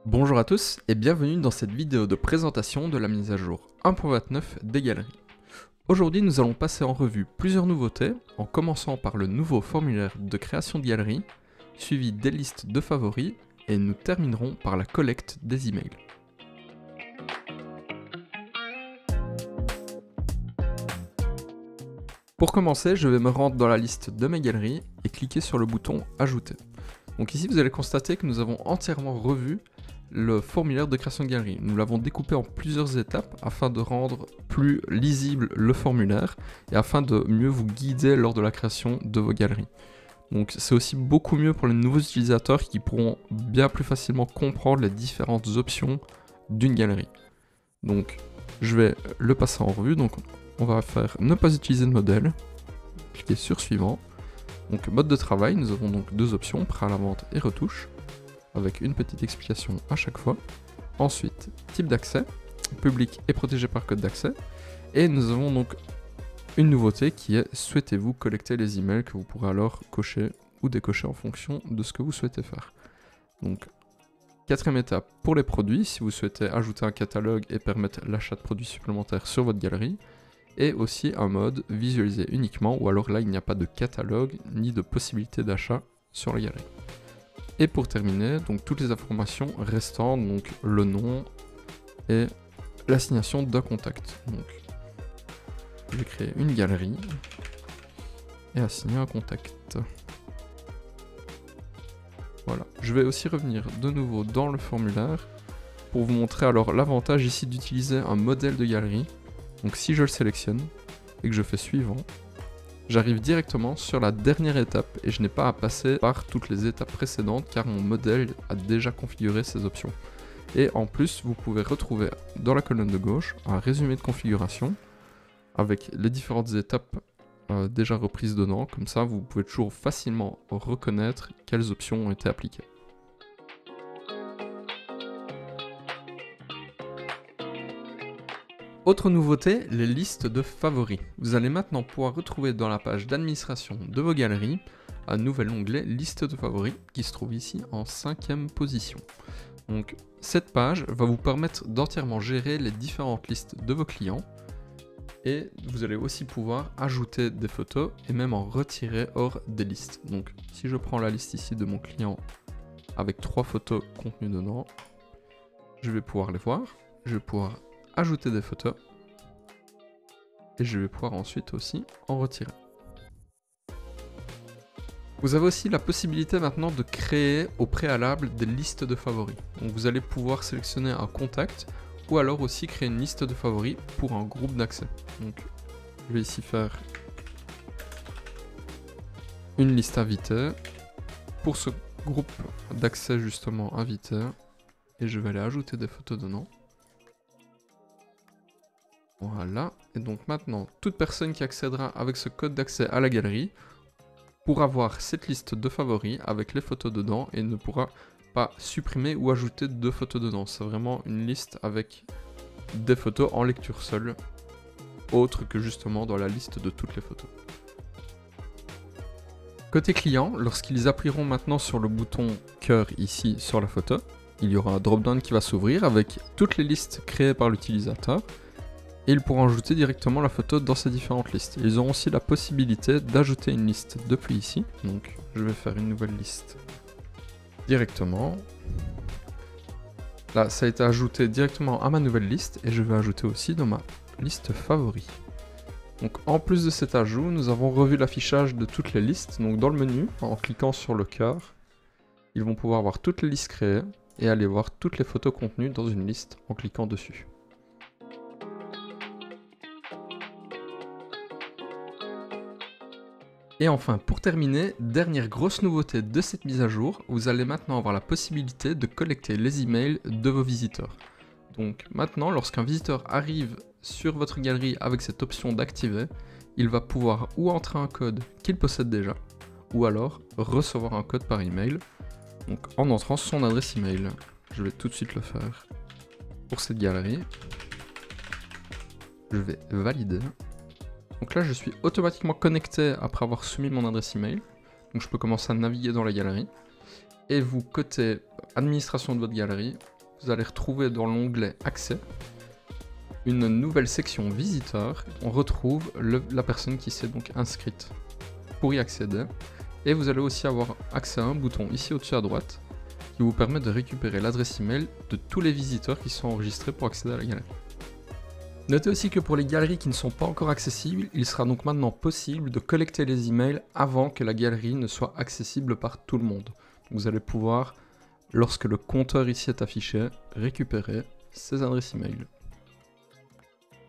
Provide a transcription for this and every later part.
Bonjour à tous et bienvenue dans cette vidéo de présentation de la mise à jour 1.29 des galeries. Aujourd'hui nous allons passer en revue plusieurs nouveautés, en commençant par le nouveau formulaire de création de galeries, suivi des listes de favoris, et nous terminerons par la collecte des emails. Pour commencer, je vais me rendre dans la liste de mes galeries et cliquer sur le bouton Ajouter. Donc ici vous allez constater que nous avons entièrement revu le formulaire de création de galerie. Nous l'avons découpé en plusieurs étapes afin de rendre plus lisible le formulaire et afin de mieux vous guider lors de la création de vos galeries. Donc c'est aussi beaucoup mieux pour les nouveaux utilisateurs qui pourront bien plus facilement comprendre les différentes options d'une galerie. Donc je vais le passer en revue. Donc on va faire ne pas utiliser de modèle, cliquez sur suivant. Donc mode de travail, nous avons donc deux options, prêt à la vente et retouche, avec une petite explication à chaque fois. Ensuite, type d'accès, public et protégé par code d'accès. Et nous avons donc une nouveauté qui est souhaitez-vous collecter les emails, que vous pourrez alors cocher ou décocher en fonction de ce que vous souhaitez faire. Donc, quatrième étape pour les produits, si vous souhaitez ajouter un catalogue et permettre l'achat de produits supplémentaires sur votre galerie. Et aussi un mode visualiser uniquement, ou alors là il n'y a pas de catalogue ni de possibilité d'achat sur la galerie. Et pour terminer, donc toutes les informations restantes, donc le nom et l'assignation d'un contact. Donc je vais créer une galerie et assigner un contact. Voilà, je vais aussi revenir de nouveau dans le formulaire pour vous montrer alors l'avantage ici d'utiliser un modèle de galerie. Donc si je le sélectionne et que je fais suivant, j'arrive directement sur la dernière étape et je n'ai pas à passer par toutes les étapes précédentes car mon modèle a déjà configuré ces options. Et en plus, vous pouvez retrouver dans la colonne de gauche un résumé de configuration avec les différentes étapes déjà reprises dedans. Comme ça, vous pouvez toujours facilement reconnaître quelles options ont été appliquées. Autre nouveauté, les listes de favoris. Vous allez maintenant pouvoir retrouver dans la page d'administration de vos galeries un nouvel onglet liste de favoris qui se trouve ici en 5e position. Donc cette page va vous permettre d'entièrement gérer les différentes listes de vos clients et vous allez aussi pouvoir ajouter des photos et même en retirer hors des listes. Donc si je prends la liste ici de mon client avec 3 photos contenues dedans, je vais pouvoir les voir, je vais pouvoir ajouter des photos et je vais pouvoir ensuite aussi en retirer. Vous avez aussi la possibilité maintenant de créer au préalable des listes de favoris. Donc vous allez pouvoir sélectionner un contact ou alors aussi créer une liste de favoris pour un groupe d'accès. Donc je vais ici faire une liste invitée pour ce groupe d'accès justement invité et je vais aller ajouter des photos dedans. Voilà, et donc maintenant, toute personne qui accédera avec ce code d'accès à la galerie pourra voir cette liste de favoris avec les photos dedans et ne pourra pas supprimer ou ajouter de photos dedans. C'est vraiment une liste avec des photos en lecture seule, autre que justement dans la liste de toutes les photos. Côté client, lorsqu'ils appuieront maintenant sur le bouton cœur ici sur la photo, il y aura un drop-down qui va s'ouvrir avec toutes les listes créées par l'utilisateur. Et ils pourront ajouter directement la photo dans ces différentes listes. Ils auront aussi la possibilité d'ajouter une liste depuis ici. Donc je vais faire une nouvelle liste directement. Là, ça a été ajouté directement à ma nouvelle liste et je vais ajouter aussi dans ma liste favoris. Donc en plus de cet ajout, nous avons revu l'affichage de toutes les listes. Donc dans le menu, en cliquant sur le cœur, ils vont pouvoir voir toutes les listes créées et aller voir toutes les photos contenues dans une liste en cliquant dessus. Et enfin, pour terminer, dernière grosse nouveauté de cette mise à jour, vous allez maintenant avoir la possibilité de collecter les emails de vos visiteurs. Donc maintenant, lorsqu'un visiteur arrive sur votre galerie avec cette option d'activer, il va pouvoir ou entrer un code qu'il possède déjà, ou alors recevoir un code par email, donc en entrant son adresse email. Je vais tout de suite le faire pour cette galerie. Je vais valider. Donc là, je suis automatiquement connecté après avoir soumis mon adresse email. Donc je peux commencer à naviguer dans la galerie. Et vous, côté administration de votre galerie, vous allez retrouver dans l'onglet Accès une nouvelle section Visiteurs. On retrouve la personne qui s'est donc inscrite pour y accéder. Et vous allez aussi avoir accès à un bouton ici au-dessus à droite qui vous permet de récupérer l'adresse email de tous les visiteurs qui sont enregistrés pour accéder à la galerie. Notez aussi que pour les galeries qui ne sont pas encore accessibles, il sera donc maintenant possible de collecter les emails avant que la galerie ne soit accessible par tout le monde. Vous allez pouvoir, lorsque le compteur ici est affiché, récupérer ces adresses email.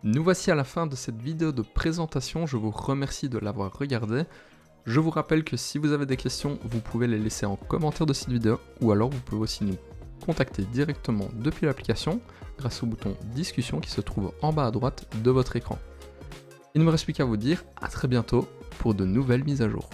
Nous voici à la fin de cette vidéo de présentation, je vous remercie de l'avoir regardée. Je vous rappelle que si vous avez des questions, vous pouvez les laisser en commentaire de cette vidéo, ou alors vous pouvez aussi nous contacter directement depuis l'application, grâce au bouton discussion qui se trouve en bas à droite de votre écran. Il ne me reste plus qu'à vous dire à très bientôt pour de nouvelles mises à jour.